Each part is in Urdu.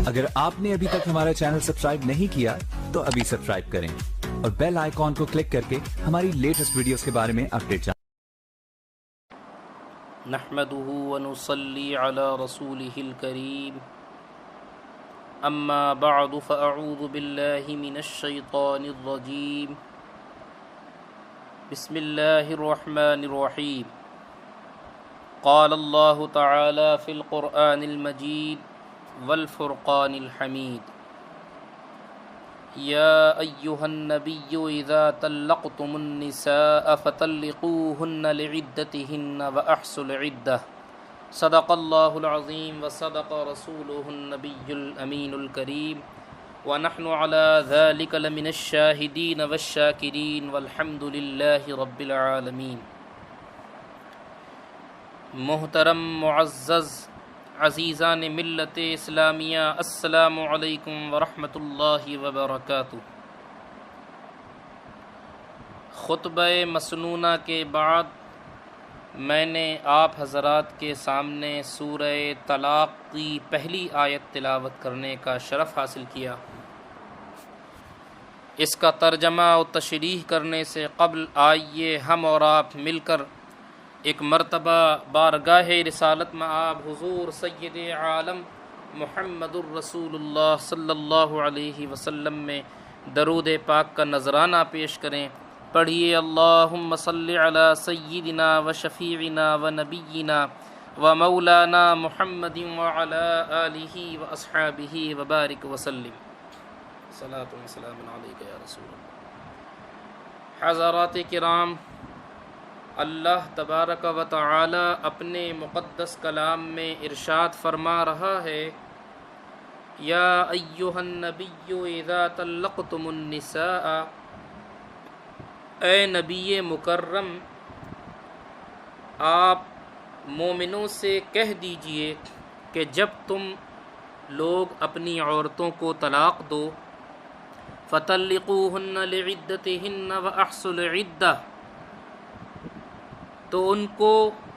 اگر آپ نے ابھی تک ہمارا چینل سبسکرائب نہیں کیا تو ابھی سبسکرائب کریں اور بیل آئیکن کو کلک کر کے ہماری لیٹسٹ ویڈیوز کے بارے میں اپڈیٹ جانیں۔ نحمده ونصلي على رسوله الكريم اما بعد فاعوذ بالله من الشيطان الرجيم بسم الله الرحمن الرحيم قال الله تعالى في القرآن المجيد والفرقان الحميد يا أيها النبي إذا طلقتم النساء فطلقوهن لعدتهن وأحصوا العدة صدق الله العظيم وصدق رسوله النبي الأمين الكريم ونحن على ذلك لمن الشاهدين والشاكرين والحمد لله رب العالمين۔ محترم معزز عزیزان ملت اسلامیہ، السلام علیکم ورحمۃ اللہ وبرکاتہ۔ خطبہ مسنونہ کے بعد میں نے آپ حضرات کے سامنے سورہ طلاق کی پہلی آیت تلاوت کرنے کا شرف حاصل کیا۔ اس کا ترجمہ و تشریح کرنے سے قبل آئیے ہم اور آپ مل کر ایک مرتبہ بارگاہ رسالت مآب حضور سید عالم محمد الرسول اللہ صلی اللہ علیہ وسلم میں درود پاک کا نذرانہ پیش کریں۔ پڑھیے اللہم صلی علی سیدنا و شفیعنا و نبینا و مولانا محمد وعلی آلہ و اصحابہ وبارک وسلم۔ صلاۃ و سلام علیک یا رسول اللہ۔ حضرات کرام، اللہ تبارک و تعالی اپنے مقدس کلام میں ارشاد فرما رہا ہے، یا ایھا النبی اذا طلقتم النساء، اے نبی مکرم آپ مومنوں سے کہہ دیجئے کہ جب تم لوگ اپنی عورتوں کو طلاق دو، فطلقوہن لعدتہن واحصوا العدہ، تو ان کو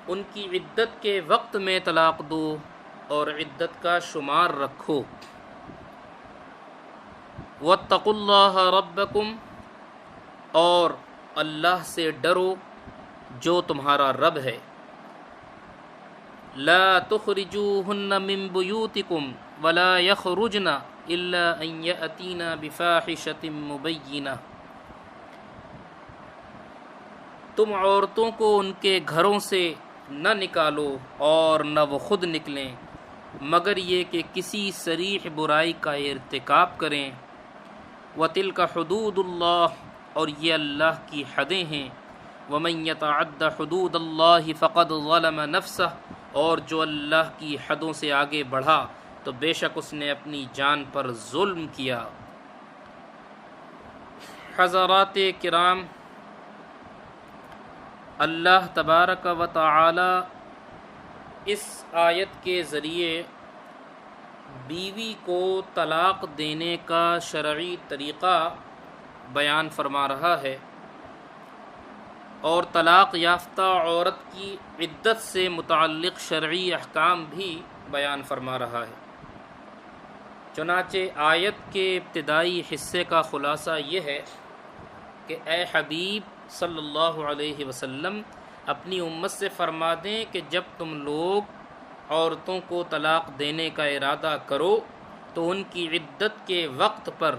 ان کی عدت کے وقت میں طلاق دو اور عدت کا شمار رکھو۔ واتقوا اللہ ربکم، اور اللہ سے ڈرو جو تمہارا رب ہے۔ لا تخرجوہن من بیوتکم ولا یخرجن الا ان یأتین بفاحشۃ مبینہ، تم عورتوں کو ان کے گھروں سے نہ نکالو اور نہ وہ خود نکلیں مگر یہ کہ کسی صریح برائی کا ارتکاب کریں۔ وَتِلْكَ حُدُودُ اللَّهِ، اور یہ اللہ کی حدیں ہیں۔ وَمَن يَتَعَدَّ حُدُودَ اللَّهِ فَقَدْ ظَلَمَ نَفْسَهُ، اور جو اللہ کی حدوں سے آگے بڑھا تو بے شک اس نے اپنی جان پر ظلم کیا۔ حضرات کرام، اللہ تبارک و تعالی اس آیت کے ذریعے بیوی کو طلاق دینے کا شرعی طریقہ بیان فرما رہا ہے اور طلاق یافتہ عورت کی عدت سے متعلق شرعی احکام بھی بیان فرما رہا ہے۔ چنانچہ آیت کے ابتدائی حصے کا خلاصہ یہ ہے کہ اے حبیب صلی اللہ علیہ وسلم اپنی امت سے فرما دیں کہ جب تم لوگ عورتوں کو طلاق دینے کا ارادہ کرو تو ان کی عدت کے وقت پر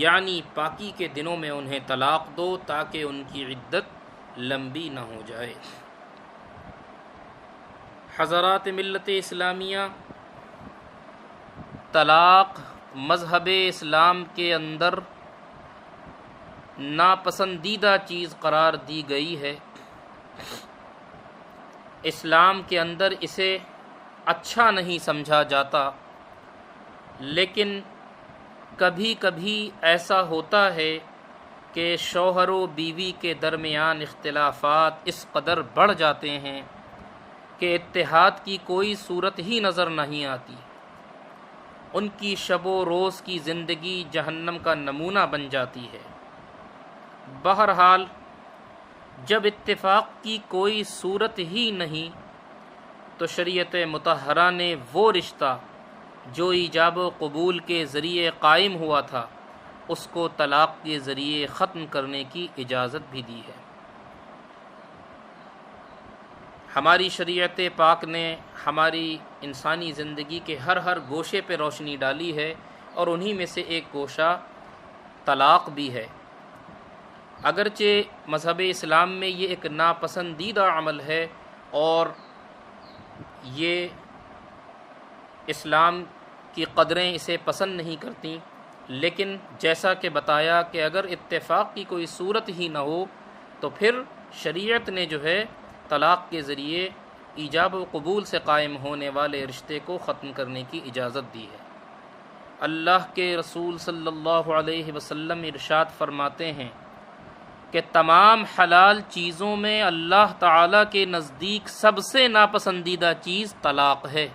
یعنی پاکی کے دنوں میں انہیں طلاق دو تاکہ ان کی عدت لمبی نہ ہو جائے۔ حضرات ملت اسلامیہ، طلاق مذہب اسلام کے اندر ناپسندیدہ چیز قرار دی گئی ہے۔ اسلام کے اندر اسے اچھا نہیں سمجھا جاتا، لیکن کبھی کبھی ایسا ہوتا ہے کہ شوہر و بیوی کے درمیان اختلافات اس قدر بڑھ جاتے ہیں کہ اتحاد کی کوئی صورت ہی نظر نہیں آتی۔ ان کی شب و روز کی زندگی جہنم کا نمونہ بن جاتی ہے۔ بہرحال جب اتفاق کی کوئی صورت ہی نہیں تو شریعت مطہرہ نے وہ رشتہ جو ایجاب و قبول کے ذریعے قائم ہوا تھا اس کو طلاق کے ذریعے ختم کرنے کی اجازت بھی دی ہے۔ ہماری شریعت پاک نے ہماری انسانی زندگی کے ہر گوشے پہ روشنی ڈالی ہے، اور انہی میں سے ایک گوشہ طلاق بھی ہے۔ اگرچہ مذہب اسلام میں یہ ایک ناپسندیدہ عمل ہے اور یہ اسلام کی قدریں اسے پسند نہیں کرتیں، لیکن جیسا کہ بتایا کہ اگر اتفاق کی کوئی صورت ہی نہ ہو تو پھر شریعت نے جو ہے طلاق کے ذریعے ایجاب و قبول سے قائم ہونے والے رشتے کو ختم کرنے کی اجازت دی ہے۔ اللہ کے رسول صلی اللہ علیہ وسلم ارشاد فرماتے ہیں کہ تمام حلال چیزوں میں اللہ تعالیٰ کے نزدیک سب سے ناپسندیدہ چیز طلاق ہے۔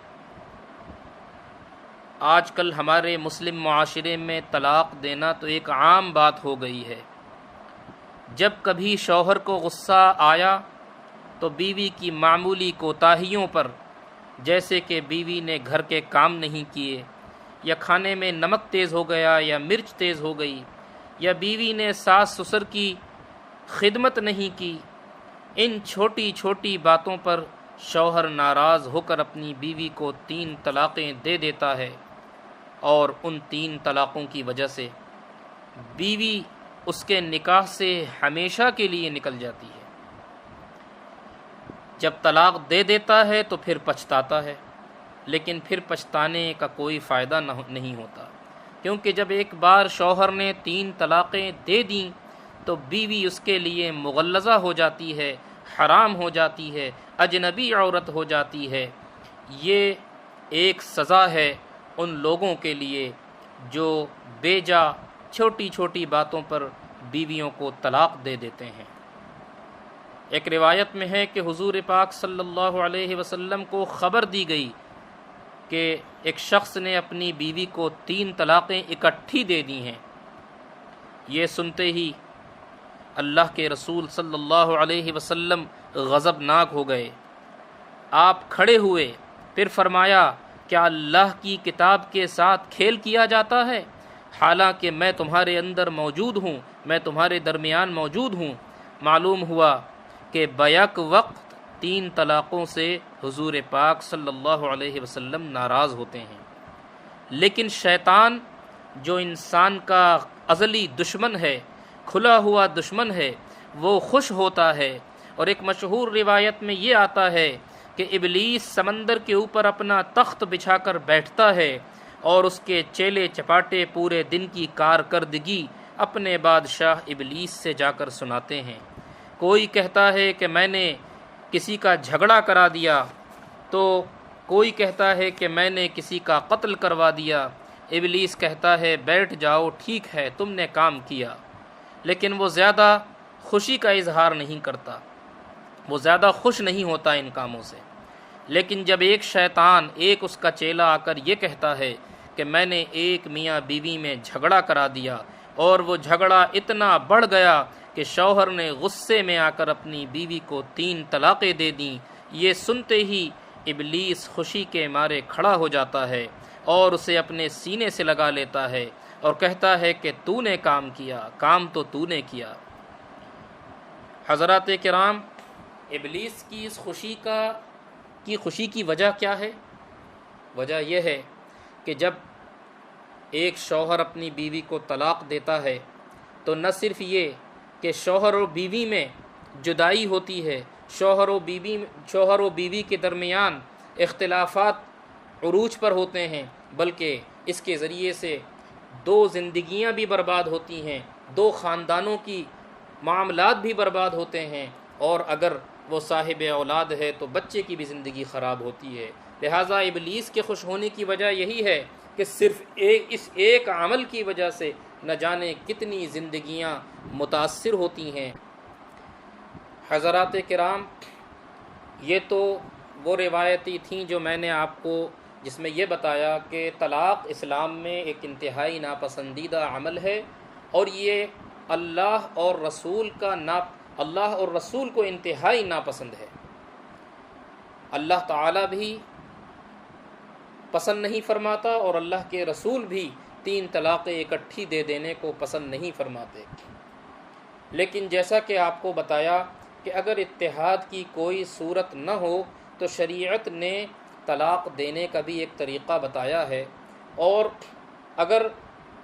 آج کل ہمارے مسلم معاشرے میں طلاق دینا تو ایک عام بات ہو گئی ہے۔ جب کبھی شوہر کو غصہ آیا تو بیوی کی معمولی کوتاہیوں پر، جیسے کہ بیوی نے گھر کے کام نہیں کیے، یا کھانے میں نمک تیز ہو گیا یا مرچ تیز ہو گئی، یا بیوی نے ساس سسر کی خدمت نہیں کی، ان چھوٹی چھوٹی باتوں پر شوہر ناراض ہو کر اپنی بیوی کو 3 طلاقیں دے دیتا ہے، اور ان 3 طلاقوں کی وجہ سے بیوی اس کے نکاح سے ہمیشہ کے لیے نکل جاتی ہے۔ جب طلاق دے دیتا ہے تو پھر پچھتاتا ہے، لیکن پھر پچھتانے کا کوئی فائدہ نہیں ہوتا، کیونکہ جب ایک بار شوہر نے 3 طلاقیں دے دیں تو بیوی اس کے لیے مغلظہ ہو جاتی ہے، حرام ہو جاتی ہے، اجنبی عورت ہو جاتی ہے۔ یہ ایک سزا ہے ان لوگوں کے لیے جو بے جا چھوٹی چھوٹی باتوں پر بیویوں کو طلاق دے دیتے ہیں۔ ایک روایت میں ہے کہ حضور پاک صلی اللہ علیہ وسلم کو خبر دی گئی کہ ایک شخص نے اپنی بیوی کو 3 طلاقیں اکٹھی دے دی ہیں۔ یہ سنتے ہی اللہ کے رسول صلی اللہ علیہ وسلم غضبناک ہو گئے۔ آپ کھڑے ہوئے، پھر فرمایا، کیا اللہ کی کتاب کے ساتھ کھیل کیا جاتا ہے؟ حالانکہ میں تمہارے اندر موجود ہوں، میں تمہارے درمیان موجود ہوں۔ معلوم ہوا کہ بیک وقت 3 طلاقوں سے حضور پاک صلی اللہ علیہ وسلم ناراض ہوتے ہیں، لیکن شیطان جو انسان کا ازلی دشمن ہے، کھلا ہوا دشمن ہے، وہ خوش ہوتا ہے۔ اور ایک مشہور روایت میں یہ آتا ہے کہ ابلیس سمندر کے اوپر اپنا تخت بچھا کر بیٹھتا ہے اور اس کے چیلے چپاٹے پورے دن کی کارکردگی اپنے بادشاہ ابلیس سے جا کر سناتے ہیں۔ کوئی کہتا ہے کہ میں نے کسی کا جھگڑا کرا دیا، تو کوئی کہتا ہے کہ میں نے کسی کا قتل کروا دیا۔ ابلیس کہتا ہے بیٹھ جاؤ، ٹھیک ہے تم نے کام کیا، لیکن وہ زیادہ خوشی کا اظہار نہیں کرتا، وہ زیادہ خوش نہیں ہوتا ان کاموں سے۔ لیکن جب ایک شیطان، ایک اس کا چیلا آ کر یہ کہتا ہے کہ میں نے ایک میاں بیوی میں جھگڑا کرا دیا، اور وہ جھگڑا اتنا بڑھ گیا کہ شوہر نے غصے میں آ کر اپنی بیوی کو 3 طلاقیں دے دیں، یہ سنتے ہی ابلیس خوشی کے مارے کھڑا ہو جاتا ہے اور اسے اپنے سینے سے لگا لیتا ہے اور کہتا ہے کہ تو نے کام کیا، کام تو تو نے کیا۔ حضرات کرام، ابلیس کی اس خوشی کی وجہ کیا ہے؟ وجہ یہ ہے کہ جب ایک شوہر اپنی بیوی کو طلاق دیتا ہے تو نہ صرف یہ کہ شوہر و بیوی میں جدائی ہوتی ہے، شوہر و بیوی کے درمیان اختلافات عروج پر ہوتے ہیں، بلکہ اس کے ذریعے سے 2 زندگیاں بھی برباد ہوتی ہیں، 2 خاندانوں کی معاملات بھی برباد ہوتے ہیں، اور اگر وہ صاحب اولاد ہے تو بچے کی بھی زندگی خراب ہوتی ہے۔ لہٰذا ابلیس کے خوش ہونے کی وجہ یہی ہے کہ صرف اس ایک عمل کی وجہ سے نہ جانے کتنی زندگیاں متاثر ہوتی ہیں۔ حضرات کرام، یہ تو وہ روایتی تھیں جو میں نے آپ کو، جس میں یہ بتایا کہ طلاق اسلام میں ایک انتہائی ناپسندیدہ عمل ہے، اور یہ اللہ اور رسول کو انتہائی ناپسند ہے۔ اللہ تعالیٰ بھی پسند نہیں فرماتا، اور اللہ کے رسول بھی 3 طلاقیں اکٹھی دے دینے کو پسند نہیں فرماتے۔ لیکن جیسا کہ آپ کو بتایا کہ اگر اتحاد کی کوئی صورت نہ ہو تو شریعت نے طلاق دینے کا بھی ایک طریقہ بتایا ہے، اور اگر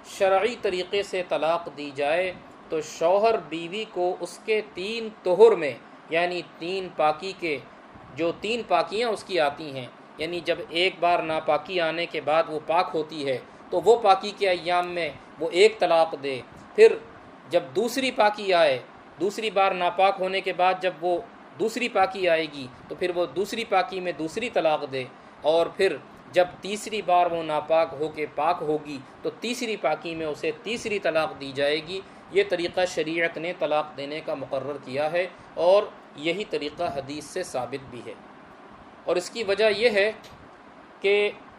شرعی طریقے سے طلاق دی جائے تو شوہر بیوی کو اس کے 3 طہر میں، یعنی 3 پاکی کے جو 3 پاکیاں اس کی آتی ہیں، یعنی جب ایک بار ناپاکی آنے کے بعد وہ پاک ہوتی ہے تو وہ پاکی کے ایام میں وہ 1 طلاق دے، پھر جب دوسری پاکی آئے، دوسری بار ناپاک ہونے کے بعد جب وہ دوسری پاکی آئے گی تو پھر وہ دوسری پاکی میں دوسری طلاق دے، اور پھر جب تیسری بار وہ ناپاک ہو کے پاک ہوگی تو تیسری پاکی میں اسے تیسری طلاق دی جائے گی۔ یہ طریقہ شریعت نے طلاق دینے کا مقرر کیا ہے، اور یہی طریقہ حدیث سے ثابت بھی ہے۔ اور اس کی وجہ یہ ہے کہ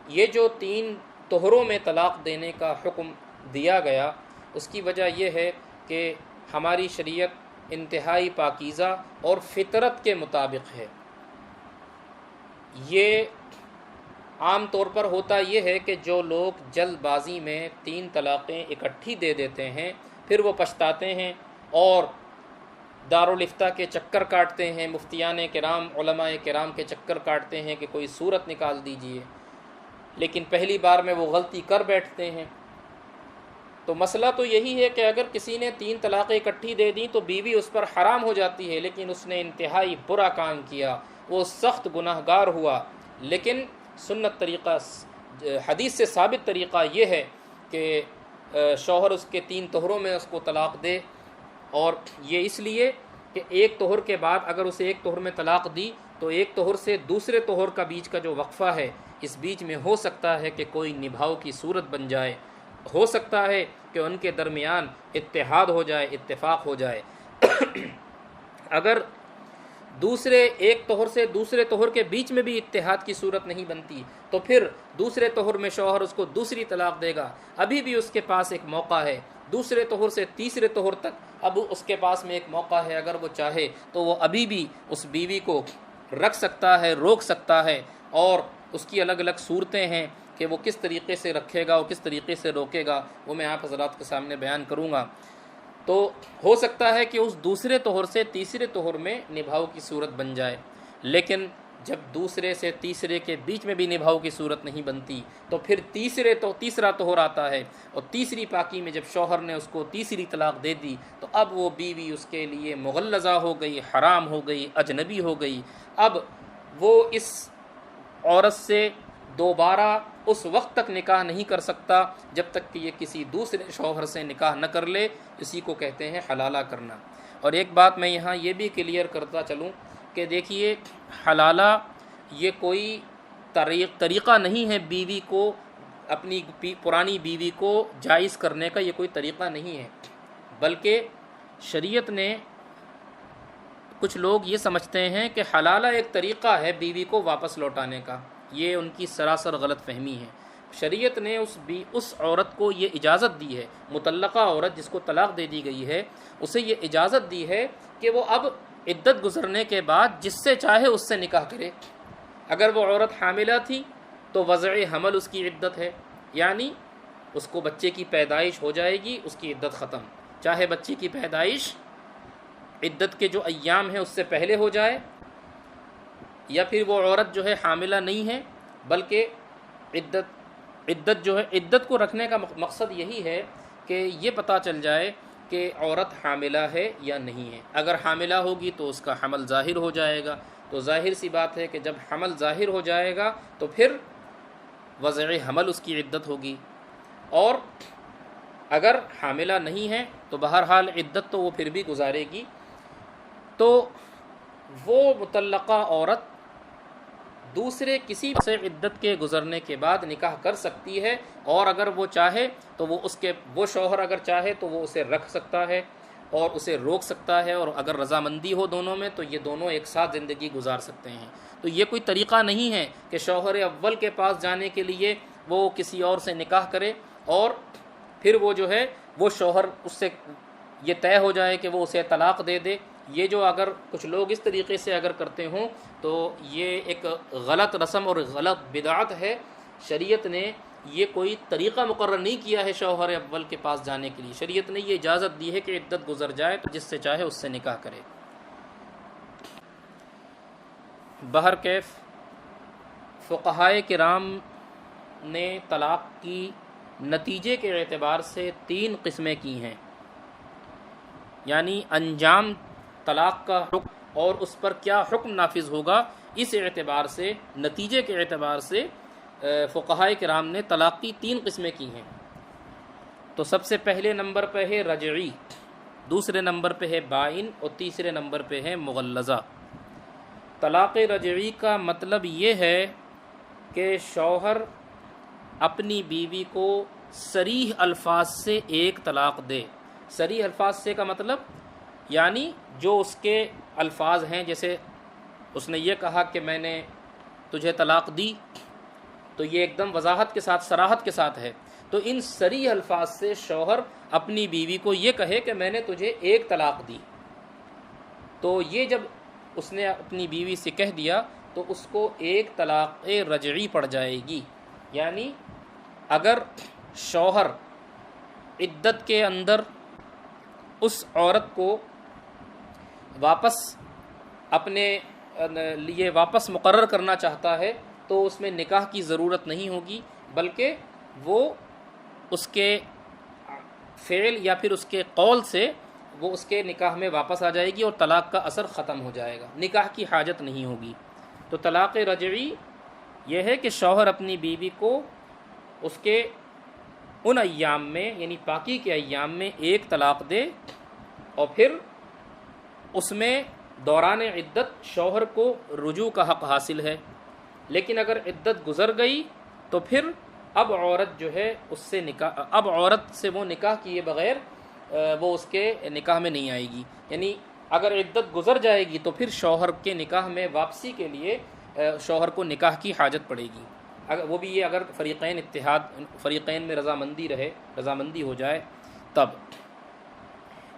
یہ جو 3 طہروں میں طلاق دینے کا حکم دیا گیا، اس کی وجہ یہ ہے کہ ہماری شریعت انتہائی پاکیزہ اور فطرت کے مطابق ہے۔ یہ عام طور پر ہوتا یہ ہے کہ جو لوگ جلد بازی میں 3 طلاقیں اکٹھی دے دیتے ہیں، پھر وہ پچھتاتے ہیں اور دارالافتاء کے چکر کاٹتے ہیں، مفتیان کرام، علماء کرام کے چکر کاٹتے ہیں کہ کوئی صورت نکال دیجئے، لیکن پہلی بار میں وہ غلطی کر بیٹھتے ہیں۔ تو مسئلہ تو یہی ہے کہ اگر کسی نے 3 طلاقیں اکٹھی دے دیں تو بیوی اس پر حرام ہو جاتی ہے، لیکن اس نے انتہائی برا کام کیا، وہ سخت گناہ گار ہوا۔ لیکن سنت طریقہ، حدیث سے ثابت طریقہ یہ ہے کہ شوہر اس کے 3 طہروں میں اس کو طلاق دے، اور یہ اس لیے کہ 1 طہر کے بعد اگر اسے 1 طہر میں طلاق دی تو 1 طہر سے دوسرے طہر کا بیچ کا جو وقفہ ہے، اس بیچ میں ہو سکتا ہے کہ کوئی نبھاؤ کی صورت بن جائے، ہو سکتا ہے کہ ان کے درمیان اتحاد ہو جائے، اتفاق ہو جائے۔ اگر دوسرے 1 طہر سے دوسرے طہر کے بیچ میں بھی اتحاد کی صورت نہیں بنتی تو پھر دوسرے طہر میں شوہر اس کو دوسری طلاق دے گا، ابھی بھی اس کے پاس ایک موقع ہے۔ دوسرے طہر سے تیسرے طہر تک اب اس کے پاس میں ایک موقع ہے، اگر وہ چاہے تو وہ ابھی بھی اس بیوی کو رکھ سکتا ہے، روک سکتا ہے، اور اس کی الگ الگ صورتیں ہیں کہ وہ کس طریقے سے رکھے گا اور کس طریقے سے روکے گا، وہ میں آپ حضرات کے سامنے بیان کروں گا۔ تو ہو سکتا ہے کہ اس دوسرے طہر سے تیسرے طہر میں نبھاؤ کی صورت بن جائے، لیکن جب دوسرے سے تیسرے کے بیچ میں بھی نبھاؤ کی صورت نہیں بنتی تو پھر تیسرا طہر آتا ہے، اور تیسری پاکی میں جب شوہر نے اس کو تیسری طلاق دے دی تو اب وہ بیوی اس کے لیے مغلظہ ہو گئی، حرام ہو گئی، اجنبی ہو گئی۔ اب وہ اس عورت سے دوبارہ اس وقت تک نکاح نہیں کر سکتا جب تک کہ یہ کسی دوسرے شوہر سے نکاح نہ کر لے، اسی کو کہتے ہیں حلالہ کرنا۔ اور ایک بات میں یہاں یہ بھی کلیئر کرتا چلوں کہ دیکھیے، حلالہ یہ کوئی طریقہ نہیں ہے بیوی کو، اپنی پرانی بیوی کو جائز کرنے کا، یہ کوئی طریقہ نہیں ہے، بلکہ شریعت نے، کچھ لوگ یہ سمجھتے ہیں کہ حلالہ ایک طریقہ ہے بیوی کو واپس لوٹانے کا، یہ ان کی سراسر غلط فہمی ہے۔ شریعت نے اس عورت کو یہ اجازت دی ہے، مطلقہ عورت جس کو طلاق دے دی گئی ہے، اسے یہ اجازت دی ہے کہ وہ اب عدت گزرنے کے بعد جس سے چاہے اس سے نکاح کرے۔ اگر وہ عورت حاملہ تھی تو وضع حمل اس کی عدت ہے، یعنی اس کو بچے کی پیدائش ہو جائے گی، اس کی عدت ختم، چاہے بچے کی پیدائش عدت کے جو ایام ہیں اس سے پہلے ہو جائے، یا پھر وہ عورت جو ہے حاملہ نہیں ہے، بلکہ عدت جو ہے، عدت کو رکھنے کا مقصد یہی ہے کہ یہ پتہ چل جائے کہ عورت حاملہ ہے یا نہیں ہے۔ اگر حاملہ ہوگی تو اس کا حمل ظاہر ہو جائے گا، تو ظاہر سی بات ہے کہ جب حمل ظاہر ہو جائے گا تو پھر وضع حمل اس کی عدت ہوگی، اور اگر حاملہ نہیں ہے تو بہرحال عدت تو وہ پھر بھی گزارے گی۔ تو وہ مطلقہ عورت دوسرے کسی سے عدت کے گزرنے کے بعد نکاح کر سکتی ہے، اور اگر وہ چاہے تو وہ شوہر اگر چاہے تو وہ اسے رکھ سکتا ہے اور اسے روک سکتا ہے، اور اگر رضامندی ہو دونوں میں تو یہ دونوں ایک ساتھ زندگی گزار سکتے ہیں۔ تو یہ کوئی طریقہ نہیں ہے کہ شوہر اول کے پاس جانے کے لیے وہ کسی اور سے نکاح کرے اور پھر وہ جو ہے وہ شوہر اس سے یہ طے ہو جائے کہ وہ اسے طلاق دے دے۔ یہ جو اگر کچھ لوگ اس طریقے سے اگر کرتے ہوں تو یہ ایک غلط رسم اور غلط بدعت ہے۔ شریعت نے یہ کوئی طریقہ مقرر نہیں کیا ہے شوہر اول کے پاس جانے کے لیے، شریعت نے یہ اجازت دی ہے کہ عدت گزر جائے تو جس سے چاہے اس سے نکاح کرے۔ بہرکیف فقہائے کرام نے طلاق کی نتیجے کے اعتبار سے 3 قسمیں کی ہیں، یعنی انجام طلاق کا حکم اور اس پر کیا حکم نافذ ہوگا، اس اعتبار سے نتیجے کے اعتبار سے فقہائے کرام نے طلاق کی 3 قسمیں کی ہیں۔ تو سب سے پہلے نمبر پہ ہے رجعی، دوسرے نمبر پہ ہے بائن اور تیسرے نمبر پہ ہے مغلظہ۔ طلاق رجعی کا مطلب یہ ہے کہ شوہر اپنی بیوی کو صریح الفاظ سے ایک طلاق دے۔ صریح الفاظ سے کا مطلب یعنی جو اس کے الفاظ ہیں، جیسے اس نے یہ کہا کہ میں نے تجھے طلاق دی، تو یہ ایک دم وضاحت کے ساتھ، صراحت کے ساتھ ہے۔ تو ان صریح الفاظ سے شوہر اپنی بیوی کو یہ کہے کہ میں نے تجھے ایک طلاق دی، تو یہ جب اس نے اپنی بیوی سے کہہ دیا تو اس کو ایک طلاق رجعی پڑ جائے گی۔ یعنی اگر شوہر عدت کے اندر اس عورت کو واپس اپنے لیے واپس مقرر کرنا چاہتا ہے تو اس میں نکاح کی ضرورت نہیں ہوگی، بلکہ وہ اس کے فعل یا پھر اس کے قول سے وہ اس کے نکاح میں واپس آ جائے گی اور طلاق کا اثر ختم ہو جائے گا، نکاح کی حاجت نہیں ہوگی۔ تو طلاق رجعی یہ ہے کہ شوہر اپنی بیوی کو اس کے ان ایام میں، یعنی پاکی کے ایام میں ایک طلاق دے، اور پھر اس میں دوران عدت شوہر کو رجوع کا حق حاصل ہے۔ لیکن اگر عدت گزر گئی تو پھر اب عورت جو ہے اس سے اب عورت سے وہ نکاح کیے بغیر وہ اس کے نکاح میں نہیں آئے گی۔ یعنی اگر عدت گزر جائے گی تو پھر شوہر کے نکاح میں واپسی کے لیے شوہر کو نکاح کی حاجت پڑے گی، اگر وہ بھی یہ اگر فریقین میں رضامندی ہو جائے تب۔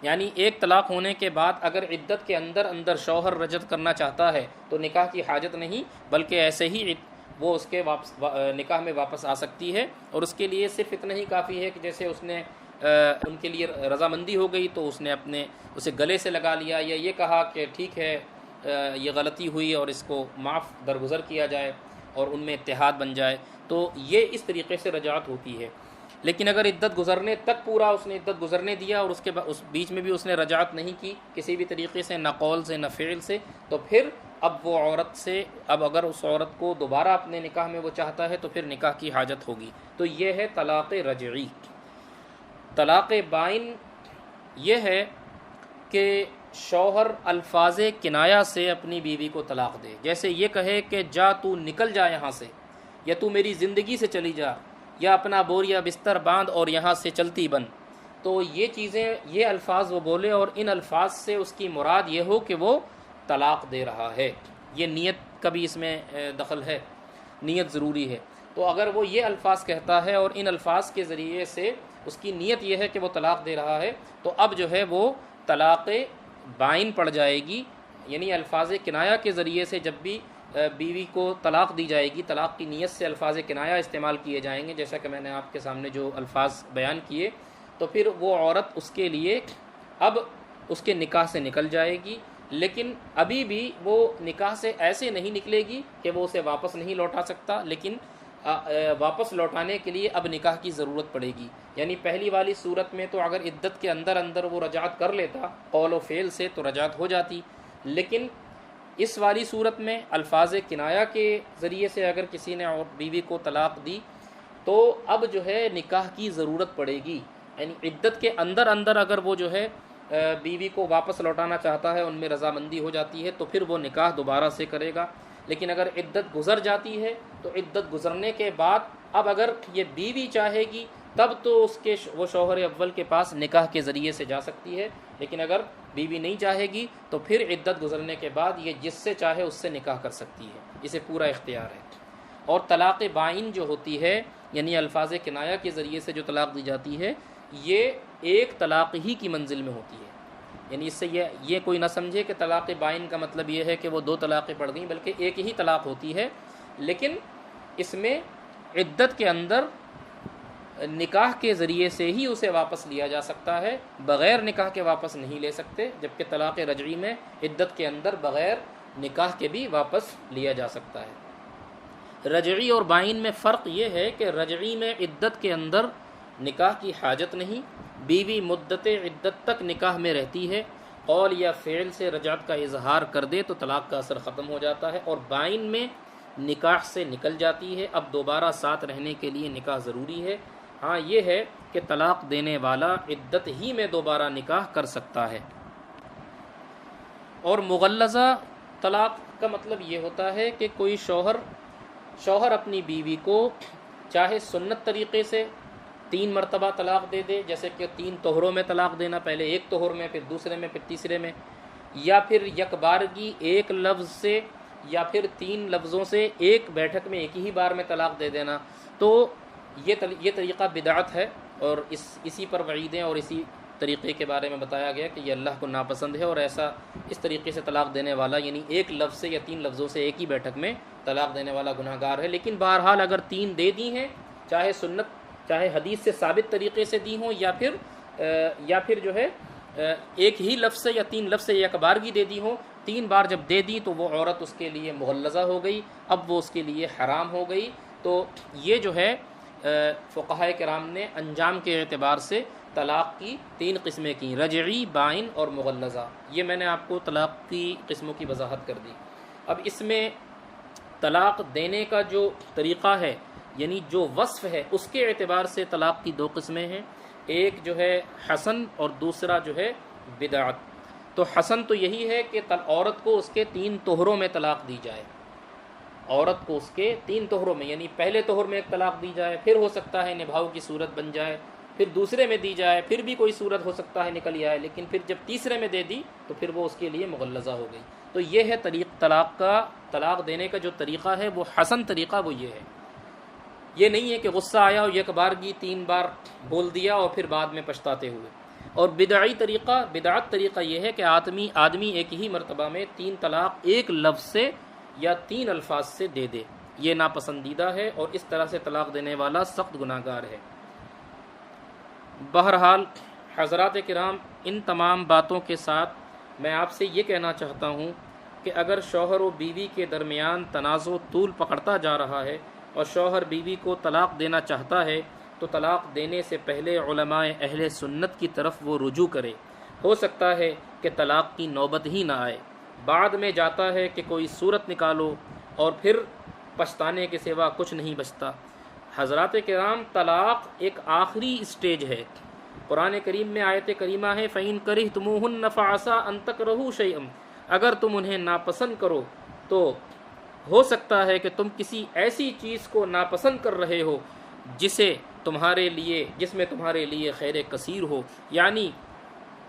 یعنی ایک طلاق ہونے کے بعد اگر عدت کے اندر شوہر رجعت کرنا چاہتا ہے تو نکاح کی حاجت نہیں، بلکہ ایسے ہی وہ اس کے نکاح میں واپس آ سکتی ہے۔ اور اس کے لیے صرف اتنا ہی کافی ہے کہ جیسے اس نے ان کے لیے رضامندی ہو گئی تو اس نے اسے گلے سے لگا لیا، یا یہ کہا کہ ٹھیک ہے یہ غلطی ہوئی اور اس کو معاف درگزر کیا جائے اور ان میں اتحاد بن جائے، تو یہ اس طریقے سے رجعت ہوتی ہے۔ لیکن اگر عدت گزرنے تک پورا اس نے عدت گزرنے دیا اور اس بیچ میں بھی اس نے رجعت نہیں کی کسی بھی طریقے سے، نہ قول سے نہ فعل سے، تو پھر اب وہ عورت سے اگر اس عورت کو دوبارہ اپنے نکاح میں وہ چاہتا ہے تو پھر نکاح کی حاجت ہوگی۔ تو یہ ہے طلاق رجعی۔ طلاق بائن یہ ہے کہ شوہر الفاظ کنایہ سے اپنی بیوی کو طلاق دے، جیسے یہ کہے کہ جا تو نکل جا یہاں سے، یا تو میری زندگی سے چلی جا، یا اپنا بوریا بستر باندھ اور یہاں سے چلتی بن۔ تو یہ چیزیں، یہ الفاظ وہ بولے اور ان الفاظ سے اس کی مراد یہ ہو کہ وہ طلاق دے رہا ہے۔ یہ نیت کا بھی اس میں دخل ہے، نیت ضروری ہے۔ تو اگر وہ یہ الفاظ کہتا ہے اور ان الفاظ کے ذریعے سے اس کی نیت یہ ہے کہ وہ طلاق دے رہا ہے، تو اب جو ہے وہ طلاق بائن پڑ جائے گی۔ یعنی الفاظ کنایہ کے ذریعے سے جب بھی بیوی کو طلاق دی جائے گی، طلاق کی نیت سے الفاظ کنایہ استعمال کیے جائیں گے، جیسا کہ میں نے آپ کے سامنے جو الفاظ بیان کیے، تو پھر وہ عورت اس کے لیے اب اس کے نکاح سے نکل جائے گی، لیکن ابھی بھی وہ نکاح سے ایسے نہیں نکلے گی کہ وہ اسے واپس نہیں لوٹا سکتا، لیکن واپس لوٹانے کے لیے اب نکاح کی ضرورت پڑے گی۔ یعنی پہلی والی صورت میں تو اگر عدت کے اندر وہ رجعت کر لیتا قول و فعل سے تو رجعت ہو جاتی، لیکن اس والی صورت میں الفاظ کنایہ کے ذریعے سے اگر کسی نے بیوی کو طلاق دی تو اب جو ہے نکاح کی ضرورت پڑے گی۔ یعنی عدت کے اندر اگر وہ جو ہے بیوی کو واپس لوٹانا چاہتا ہے، ان میں رضامندی ہو جاتی ہے، تو پھر وہ نکاح دوبارہ سے کرے گا۔ لیکن اگر عدت گزر جاتی ہے تو عدت گزرنے کے بعد اب اگر یہ بیوی چاہے گی تب تو وہ شوہر اول کے پاس نکاح کے ذریعے سے جا سکتی ہے، لیکن اگر بیوی نہیں چاہے گی تو پھر عدت گزرنے کے بعد یہ جس سے چاہے اس سے نکاح کر سکتی ہے، اسے پورا اختیار ہے۔ اور طلاق بائن جو ہوتی ہے، یعنی الفاظ کنایہ کے ذریعے سے جو طلاق دی جاتی ہے، یہ ایک طلاق ہی کی منزل میں ہوتی ہے۔ یعنی اس سے یہ کوئی نہ سمجھے کہ طلاق بائن کا مطلب یہ ہے کہ وہ 2 طلاقیں پڑ گئیں، بلکہ ایک ہی طلاق ہوتی ہے، لیکن اس میں عدت کے اندر نکاح کے ذریعے سے ہی اسے واپس لیا جا سکتا ہے، بغیر نکاح کے واپس نہیں لے سکتے، جبکہ طلاق رجعی میں عدت کے اندر بغیر نکاح کے بھی واپس لیا جا سکتا ہے۔ رجعی اور بائن میں فرق یہ ہے کہ رجعی میں عدت کے اندر نکاح کی حاجت نہیں، بیوی مدت عدت تک نکاح میں رہتی ہے، قول یا فعل سے رجعت کا اظہار کر دے تو طلاق کا اثر ختم ہو جاتا ہے، اور بائن میں نکاح سے نکل جاتی ہے، اب دوبارہ ساتھ رہنے کے لیے نکاح ضروری ہے۔ ہاں یہ ہے کہ طلاق دینے والا عدت ہی میں دوبارہ نکاح کر سکتا ہے۔ اور مغلظہ طلاق کا مطلب یہ ہوتا ہے کہ کوئی شوہر اپنی بیوی کو چاہے سنت طریقے سے 3 مرتبہ طلاق دے دے، جیسے کہ 3 طہروں میں طلاق دینا، پہلے ایک طہر میں، پھر دوسرے میں، پھر تیسرے میں، یا پھر یک بارگی ایک لفظ سے یا پھر 3 لفظوں سے ایک بیٹھک میں ایک ہی بار میں طلاق دے دینا، تو یہ طریقہ بدعت ہے، اور اسی پر وعیدیں اور اسی طریقے کے بارے میں بتایا گیا کہ یہ اللہ کو ناپسند ہے، اور اس طریقے سے طلاق دینے والا یعنی ایک لفظ سے یا 3 لفظوں سے ایک ہی بیٹھک میں طلاق دینے والا گناہ گار ہے۔ لیکن بہرحال اگر 3 دے دی ہیں، چاہے حدیث سے ثابت طریقے سے دی ہوں یا پھر جو ہے ایک ہی لفظ سے یا 3 لفظ سے یک بارگی دے دی ہوں، 3 بار جب دے دی تو وہ عورت اس کے لیے مغلظہ ہو گئی، اب وہ اس کے لیے حرام ہو گئی۔ تو یہ جو ہے فقہائے کرام نے انجام کے اعتبار سے طلاق کی 3 قسمیں کی، رجعی، بائن اور مغلظہ۔ یہ میں نے آپ کو طلاق کی قسموں کی وضاحت کر دی۔ اب اس میں طلاق دینے کا جو طریقہ ہے یعنی جو وصف ہے اس کے اعتبار سے طلاق کی 2 قسمیں ہیں، ایک جو ہے حسن اور دوسرا جو ہے بدعت۔ تو حسن تو یہی ہے کہ عورت کو اس کے 3 طہروں میں طلاق دی جائے، عورت کو اس کے 3 طہروں میں، یعنی پہلے طہر میں ایک طلاق دی جائے، پھر ہو سکتا ہے نبھاؤ کی صورت بن جائے، پھر دوسرے میں دی جائے، پھر بھی کوئی صورت ہو سکتا ہے نکل آئے، لیکن پھر جب تیسرے میں دے دی تو پھر وہ اس کے لیے مغلظہ ہو گئی۔ تو یہ ہے طلاق دینے کا جو طریقہ ہے وہ حسن طریقہ وہ یہ ہے۔ یہ نہیں ہے کہ غصہ آیا اور یک بارگی 3 بار بول دیا اور پھر بعد میں پچھتاتے ہوئے۔ اور بدعت طریقہ یہ ہے کہ آدمی ایک ہی مرتبہ میں 3 طلاق ایک لفظ سے یا 3 الفاظ سے دے دے، یہ ناپسندیدہ ہے، اور اس طرح سے طلاق دینے والا سخت گناہ گار ہے۔ بہرحال حضرات کرام، ان تمام باتوں کے ساتھ میں آپ سے یہ کہنا چاہتا ہوں کہ اگر شوہر و بیوی کے درمیان تنازع طول پکڑتا جا رہا ہے اور شوہر بیوی کو طلاق دینا چاہتا ہے تو طلاق دینے سے پہلے علماء اہل سنت کی طرف وہ رجوع کرے۔ ہو سکتا ہے کہ طلاق کی نوبت ہی نہ آئے، بعد میں جاتا ہے کہ کوئی صورت نکالو اور پھر پچھتانے کے سوا کچھ نہیں بچتا۔ حضرات کرام، طلاق ایک آخری اسٹیج ہے۔ قرآن کریم میں آیت کریمہ ہے فَإِن كَرِهْتُمُوهُنَّ فَعَسَىٰ أَن تَكْرَهُوا شَيْئًا، اگر تم انہیں ناپسند کرو تو ہو سکتا ہے کہ تم کسی ایسی چیز کو ناپسند کر رہے ہو جس میں تمہارے لیے خیر کثیر ہو، یعنی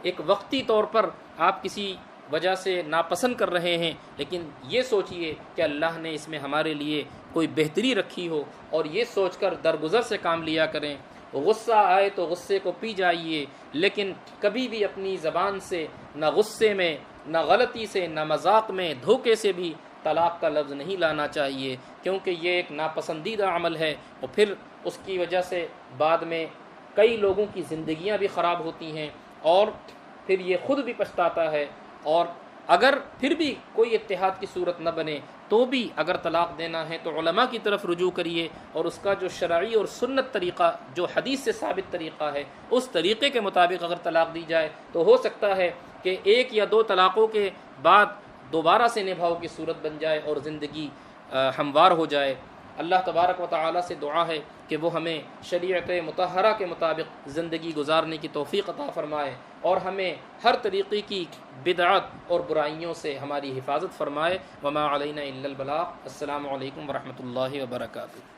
ایک وقتی طور پر آپ کسی وجہ سے ناپسند کر رہے ہیں، لیکن یہ سوچئے کہ اللہ نے اس میں ہمارے لیے کوئی بہتری رکھی ہو، اور یہ سوچ کر درگزر سے کام لیا کریں۔ غصہ آئے تو غصے کو پی جائیے، لیکن کبھی بھی اپنی زبان سے نہ غصے میں، نہ غلطی سے، نہ مذاق میں، دھوکے سے بھی طلاق کا لفظ نہیں لانا چاہیے، کیونکہ یہ ایک ناپسندیدہ عمل ہے، اور پھر اس کی وجہ سے بعد میں کئی لوگوں کی زندگیاں بھی خراب ہوتی ہیں، اور پھر یہ خود بھی پچھتاتا ہے۔ اور اگر پھر بھی کوئی اتحاد کی صورت نہ بنے تو بھی اگر طلاق دینا ہے تو علماء کی طرف رجوع کریے، اور اس کا جو شرعی اور سنت طریقہ، جو حدیث سے ثابت طریقہ ہے، اس طریقے کے مطابق اگر طلاق دی جائے تو ہو سکتا ہے کہ 1 یا 2 طلاقوں کے بعد دوبارہ سے نبھاؤ کی صورت بن جائے اور زندگی ہموار ہو جائے۔ اللہ تبارک و تعالی سے دعا ہے کہ وہ ہمیں شریعت مطہرہ کے مطابق زندگی گزارنے کی توفیق عطا فرمائے، اور ہمیں ہر طریقے کی بدعت اور برائیوں سے ہماری حفاظت فرمائے۔ وما علینا الا البلاغ۔ السلام علیکم ورحمۃ اللہ وبرکاتہ۔